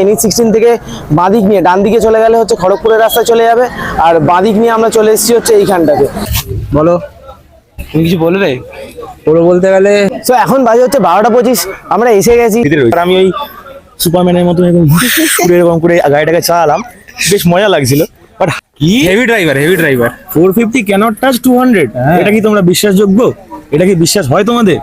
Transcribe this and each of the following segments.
NH-16 থেকে বাঁদিক নিয়ে ডান দিকে চলে গেলে হচ্ছে খড়গপুরের রাস্তায় চলে যাবে, আর বাঁদিক নিয়ে আমরা চলে এসেছি হচ্ছে এইখানটাতে। বলো, তুমি কিছু বলবে? পুরো বলতে গেলে তো এখন বাজে হচ্ছে 12:25, আমরা এসে গেছি। আমি ওই সুপারম্যানের মতন এরকম করে গাড়িটাকে চালালাম, বেশ মজা লাগছিল। বাট কি হেভি ড্রাইভার 450 ক্যানট টাচ 200, এটা কি তোমরা বিশ্বাসযোগ্য? এটা কি বিশ্বাস হয় তোমাদের?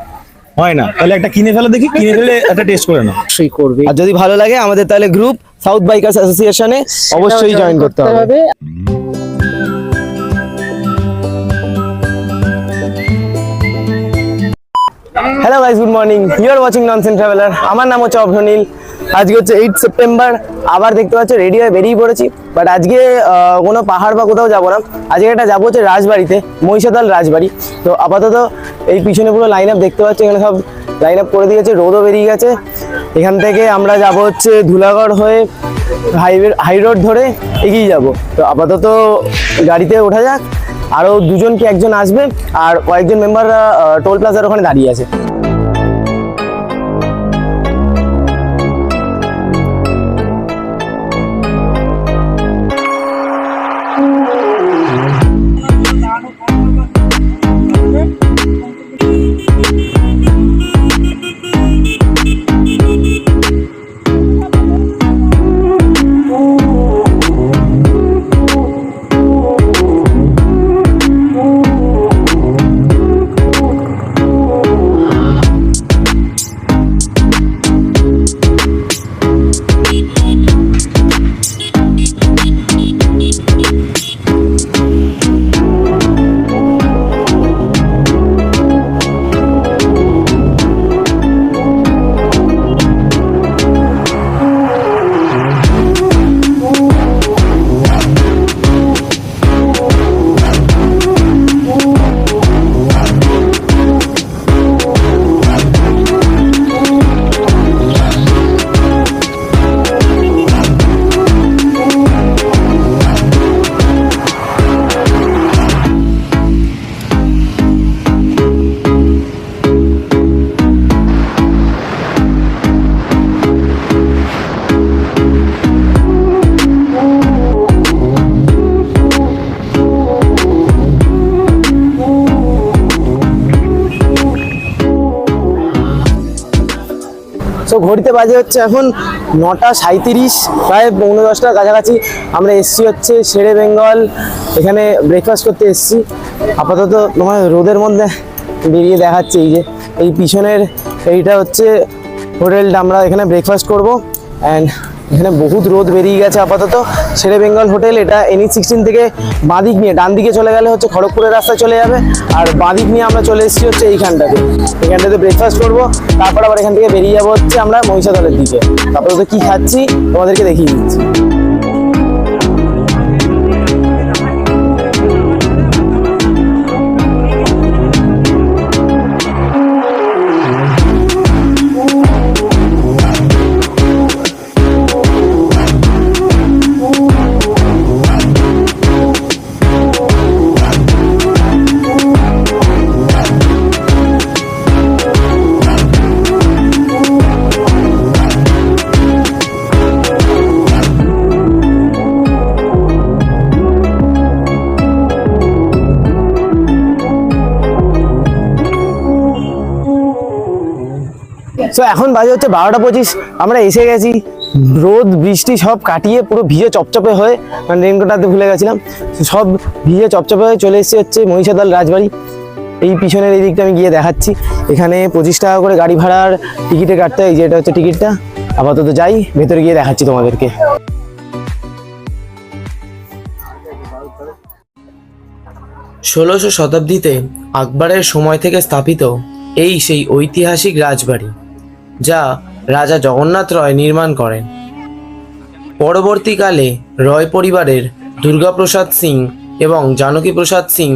হয় না? তাহলে একটা কিনে ফেলো, দেখি কিনে ফেলে একটা টেস্ট করে নাও। অবশ্যই করবে, আর যদি ভালো লাগে আমাদের তাহলে গ্রুপ সাউথ বাইকার্স অ্যাসোসিয়েশনে অবশ্যই জয়েন করতে হবে। Hello guys, good morning, you are watching nonsense traveller. আমার নাম হচ্ছে অভ্রনীল। আজকে হচ্ছে 8 সেপ্টেম্বর, আবার দেখতে পাচ্ছ রেডি হয়ে বেরিয়ে পড়েছি। বাট আজকে কোনো পাহাড় বা কোথাও যাবো না, আজকে একটা যাবো হচ্ছে রাজবাড়িতে, মহিষাদল রাজবাড়ি। তো আপাতত এই পিছনে পুরো লাইন আপ দেখতে পাচ্ছ, এখানে সব লাইন আপ করে দিয়েছে, রোদও বেরিয়ে গেছে। এখান থেকে আমরা যাব হচ্ছে ধুলাগড় হয়ে হাই রোড ধরে এগিয়ে যাব। তো আপাতত গাড়িতে ওঠা যাক, আরও দুজন কি একজন আসবে, আর কয়েকজন মেম্বাররা টোল প্লাজার ওখানে দাঁড়িয়ে আছে। তো ঘড়িতে বাজে হচ্ছে এখন 9:37, প্রায় 9:10টার কাছাকাছি। আমরা এসছি হচ্ছে শেরে বেঙ্গল, এখানে ব্রেকফাস্ট করতে এসছি। আপাতত তোমার রোদের মধ্যে বেরিয়ে দেখাচ্ছে, এই যে এই পিছনের এইটা হচ্ছে হোটেলটা, আমরা এখানে ব্রেকফাস্ট করবো। অ্যান্ড এখানে বহুত রোদ বেরিয়ে গেছে। আপাতত শেরে বেঙ্গল হোটেল, এটা NH-16 থেকে বাঁদিক নিয়ে ডান দিকে চলে গেলে হচ্ছে খড়গপুরের রাস্তায় চলে যাবে, আর বাঁদিক নিয়ে আমরা চলে এসেছি হচ্ছে এখানটাতে ব্রেকফাস্ট করবো। তারপর আবার এখান থেকে বেরিয়ে যাবো হচ্ছে আমরা মহিষাদলের দিকে। আপাতত কি খাচ্ছি তোমাদেরকে দেখিয়ে দিচ্ছি। তো এখন বাজে হচ্ছে 12:25, আমরা এসে গেছি। রোদ বৃষ্টি সব কাটিয়ে পুরো ভিজে চপচপে হয়ে, মানে রেনকোটাতে ভুলে গেছিলাম, সব ভিজে চপচপে হয়ে চলে এসেছি হচ্ছে মহিষাদল রাজবাড়ি। এই পিছনের এই দিকটা আমি গিয়ে দেখাচ্ছি। এখানে 25 টাকা করে গাড়ি ভাড়ার টিকিটে কাটতে হয়, যেটা হচ্ছে টিকিটটা। আপাতত যাই, ভেতরে গিয়ে দেখাচ্ছি তোমাদেরকে। 16শো শতাব্দীতে আকবরের সময় থেকে স্থাপিত এই সেই ঐতিহাসিক রাজবাড়ি, যা রাজা জগন্নাথ রয় নির্মাণ করেন। পরবর্তীকালে রয় পরিবারের দুর্গাপ্রসাদ সিং এবং জানকী প্রসাদ সিং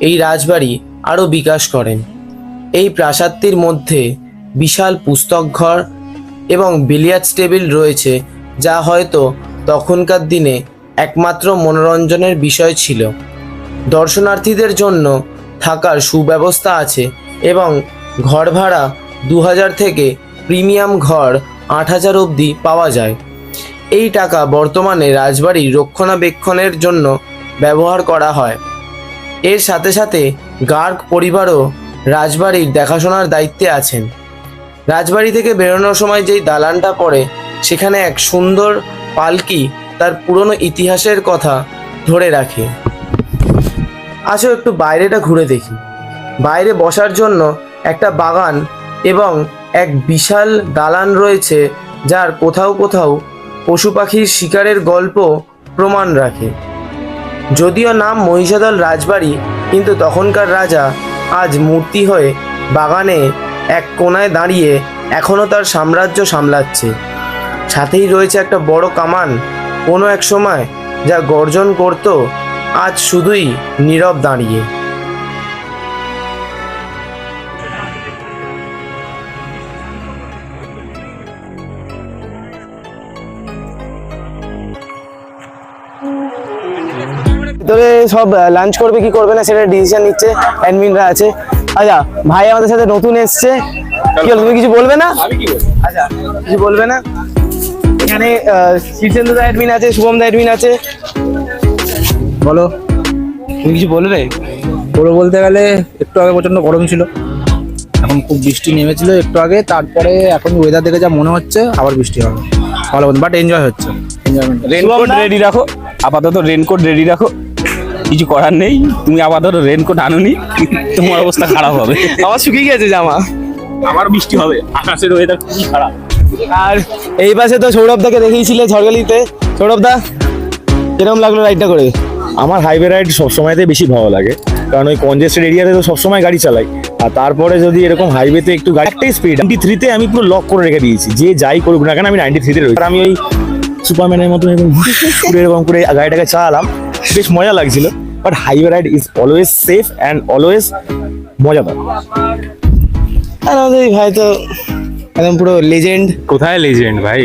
এই রাজবাড়ি আরও বিকাশ করেন। এই প্রাসাদটির মধ্যে বিশাল পুস্তক ঘর এবং বিলিয়ার্ডস টেবিল রয়েছে, যা হয়তো তখনকার দিনে একমাত্র মনোরঞ্জনের বিষয় ছিল। দর্শনার্থীদের জন্য থাকার সুব্যবস্থা আছে এবং ঘর ভাড়া 2000 থেকে প্রিমিয়াম ঘর 8000 অবধি পাওয়া যায়। এই টাকা বর্তমানে রাজবাড়ির রক্ষণাবেক্ষণের জন্য ব্যবহার করা হয়। এর সাথে সাথে গার্গ পরিবারও রাজবাড়ির দেখাশোনার দায়িত্বে আছেন। রাজবাড়ি থেকে বেরোনোর সময় যেই দালানটা পড়ে, সেখানে এক সুন্দর পালকি তার পুরনো ইতিহাসের কথা ধরে রাখে। আসো একটু বাইরেটা ঘুরে দেখি। বাইরে বসার জন্য একটা বাগান এবং এক বিশাল দালান রয়েছে, যার কোথাও কোথাও পশু পাখির শিকারের গল্প প্রমাণ রাখে। যদিও নাম মহিষাদল রাজবাড়ি, কিন্তু তখনকার রাজা আজ মূর্তি হয়ে বাগানে এক কোণায় দাঁড়িয়ে এখনও তার সাম্রাজ্য সামলাচ্ছে। সাথেই রয়েছে একটা বড় কামান, কোনো এক সময় যা গর্জন করত, আজ শুধুই নীরব দাঁড়িয়ে। ভিতরে সব লাঞ্চ করবে কি করবে না সেটা ডিসিশন নিচ্ছে, অ্যাডমিনরা আছে। আচ্ছা ভাই আমাদের সাথে নতুন এসছে, কি হলো, তুমি কিছু বলবে না? আচ্ছা কিছু বলবে না? এখানে শীর্ষেন্দু দা অ্যাডমিন আছে, শুভম দা অ্যাডমিন আছে। বলো, তুমি কিছু বলবে? পুরো বলতে গেলে একটু আগে প্রচন্ড গরম ছিল, এখন খুব বৃষ্টি নেমেছিল একটু আগে, তারপরে এখন ওয়েদার দেখে যা মনে হচ্ছে আবার বৃষ্টি হবে। ভালো বাট এনজয় হচ্ছে, এনজয়মেন্ট। রেনকোট রেডি রাখো, আপাতত রেনকোট রেডি রাখো, কিছু করার নেই। তুমি আপাতত রেনকোট আনোনি, তোমার অবস্থা খারাপ হবে। আমার শুকিয়ে গেছে জামা। আবার বৃষ্টি হবে, আকাশের ওয়েদার খুবই খারাপ। আর এই পাশে তো সৌরভ দাকে দেখিয়েছিলে ঝড়গালিতে। সৌরভ দা কিরকম লাগলো রাইডটা করে? আমার হাইওয়ে রাইড সবসময়তে বেশি ভালো লাগে, কারণ ওই কনজেস্টেড এরিয়াতে তো সবসময় গাড়ি চালাই, আর তারপরে যদি এরকম হাইওয়েতে একটু গাড়ি, একটাই স্পিড 93-তে আমি পুরো লক করে রেখে দিয়েছি, যে যাই করুক না কেন আমি 93-তে রয়েছি। আর আমি ওই সুপারম্যানের মতো এরকম করে গাড়িটাকে চালালাম, বেশ মজা লাগছিল। But highway ride is always safe and always মজাদার। আর আমাদের এই ভাই তো একদম পুরো লেজেন্ড। কোথায় লেজেন্ড ভাই?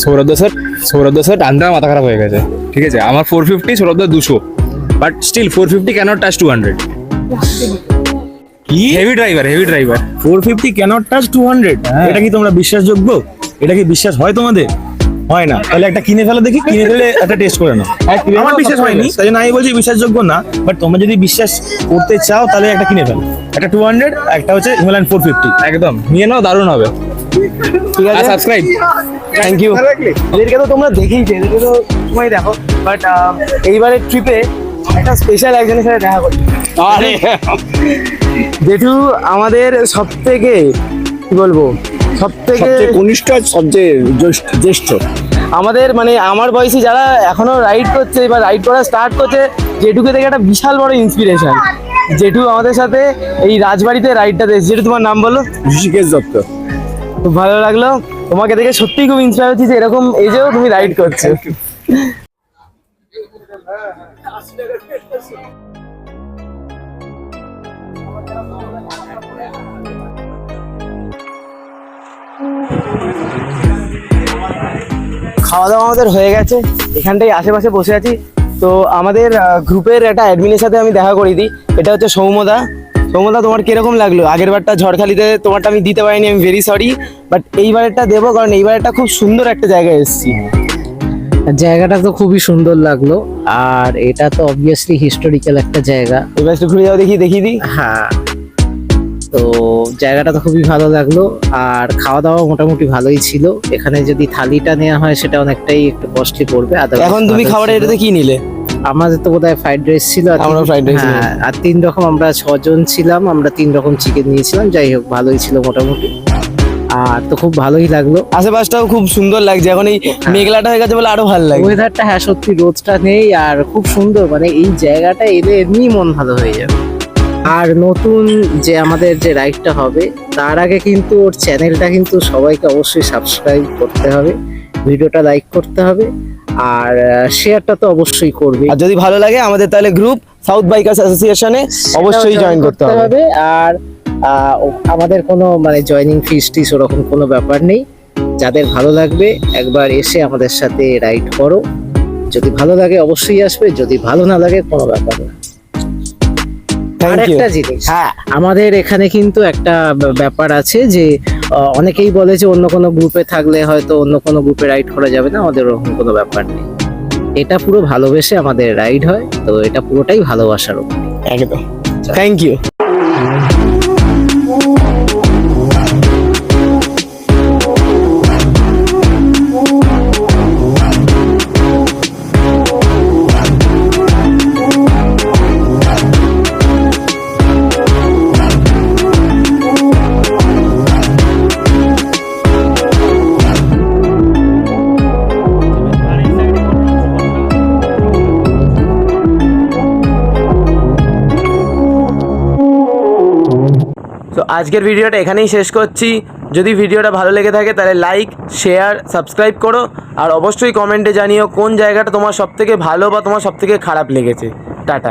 সৌরভ দাসের টানতে মাথা খারাপ হয়ে গেছে। ঠিক আছে, আমার 450, সৌরভ দা 200, বাট স্টিল 450 ক্যানট টাচ 200। কি হেভি ড্রাইভার 450 ক্যানট টাচ 200? এটা কি তোমরা বিশ্বাসযোগ্য? এটা কি বিশ্বাস হয় তোমাদের? হয় না? তাহলে একটা কিনে ফেলো দেখি, কিনে ফেলে একটা টেস্ট করে নাও। আমার বিশ্বাস হয়নি, তাই জন্য আমি বলছি বিশ্বাসযোগ্য না। বাট তোমরা যদি বিশ্বাস করতে চাও তাহলে একটা কিনে ফেলো, একটা 200, একটা হচ্ছে হিমালয়ান 450। একদম নিয়ে নাও, দারুণ হবে। ঠিক আছে, সাবস্ক্রাইব। Thank you. এদেরকে তো তোমরা দেখেইছো, এদেরকে তো সময় দেখো। বাট এইবারের ট্রিপে একটা স্পেশাল একজনের সাথে দেখা করি। আরে জেঠু আমাদের সব থেকে কি বলবো, সব থেকে কনিষ্ঠ, সবচেয়ে জ্যেষ্ঠ আমাদের, মানে আমার বয়সী যারা এখনো রাইড করছে বা রাইড করা স্টার্ট করছে, জেঠুকে দেখে একটা বিশাল বড় ইন্সপিরেশন। জেঠু আমাদের সাথে এই রাজবাড়িতে রাইডটা দিয়েছে। জেঠু তোমার নাম বলো? ঋষিকেশ দত্ত। খুব ভালো লাগলো তোমাকে দেখে, সত্যিই খুব ইন্সপায়ার হচ্ছি যে এরকম এজেও তুমি রাইড করছো। খাওয়া দাওয়া আমাদের হয়ে গেছে, এখানটাই আশেপাশে বসে আছি। তো আমাদের গ্রুপের একটা অ্যাডমিনের সাথে আমি দেখা করিয়ে দিই। এটা হচ্ছে সৌম্যদা। সৌম্যদা তোমার কিরকম লাগলো? আগের বারটা ঝড়খালিতে তোমারটা আমি দিতে পারিনি, আমি ভেরি সরি। বাট এইবারেরটা দেবো, কারণ এইবারেরটা খুব সুন্দর একটা জায়গায় এসেছি। জায়গাটা তো খুবই সুন্দর লাগলো, আর এটা তো অবভিয়াসলি হিস্টোরিক্যাল একটা জায়গা। এবার একটু ঘুরে যাও, দেখিয়ে দিই। হ্যাঁ, তো জায়গাটা তো খুবই ভালো লাগলো, আর খাওয়া দাওয়া মোটামুটি ভালোই ছিল। এখানে যদি থালিটা নেওয়া হয় সেটা অনেকটাই একটু কস্টলি পড়বে। এখন তুমি খাবারের এটাতে কি নিলে? আমাদের তো বোধহয় ফ্রাইড রাইস ছিল, আমরাও fried rice হ্যাঁ, আর 3 রকম, আমরা 6 জন ছিলাম, আমরা 3 রকম চিকেন নিয়েছিলাম। যাই হোক, ভালোই ছিল মোটামুটি, আর তো খুব ভালোই লাগলো। আশেপাশটাও খুব সুন্দর লাগছে, এখন এই মেঘলাটা হয়ে গেছে বলে আরো ভালো লাগে। ওয়েদারটা, হ্যাঁ সত্যি রোদটা নেই, আর খুব সুন্দর, মানে এই জায়গাটা এলে এমনি মন ভালো হয়ে যাবে। আর নতুন যে আমাদের যে রাইডটা হবে, তার আগে কিন্তু ওর চ্যানেলটা কিন্তু সবাইকে অবশ্যই সাবস্ক্রাইব করতে হবে, ভিডিওটা লাইক করতে হবে, আর শেয়ারটা তো অবশ্যই করবে। আর যদি ভালো লাগে আমাদের তাহলে গ্রুপ সাউথ বাইকার্স অ্যাসোসিয়েশনে অবশ্যই জয়েন করতে হবে। আর আমাদের কোনো মানে জয়নিং ফিস টিস ওরকম কোনো ব্যাপার নেই। যাদের ভালো লাগবে একবার এসে আমাদের সাথে রাইড করো, যদি ভালো লাগে অবশ্যই আসবে, যদি ভালো না লাগে কোনো ব্যাপার না। আর একটা জিনিস, হ্যাঁ, আমাদের এখানে কিন্তু একটা ব্যাপার আছে যে অনেকেই বলে যে অন্য কোনো গ্রুপে থাকলে হয়তো অন্য কোনো গ্রুপে রাইড করা যাবে না, আমাদের ওরকম কোনো ব্যাপার নেই। এটা পুরো ভালোবেসে আমাদের রাইড হয়, তো এটা পুরোটাই ভালোবাসার উপর। একদম, থ্যাংক ইউ। তো আজকের ভিডিওটা এখানেই শেষ করছি। যদি ভিডিওটা ভালো লেগে থাকে তাহলে লাইক, শেয়ার, সাবস্ক্রাইব করো। আর অবশ্যই কমেন্টে জানিও কোন জায়গাটা তোমার সবথেকে ভালো বা তোমার সবথেকে খারাপ লেগেছে। টাটা।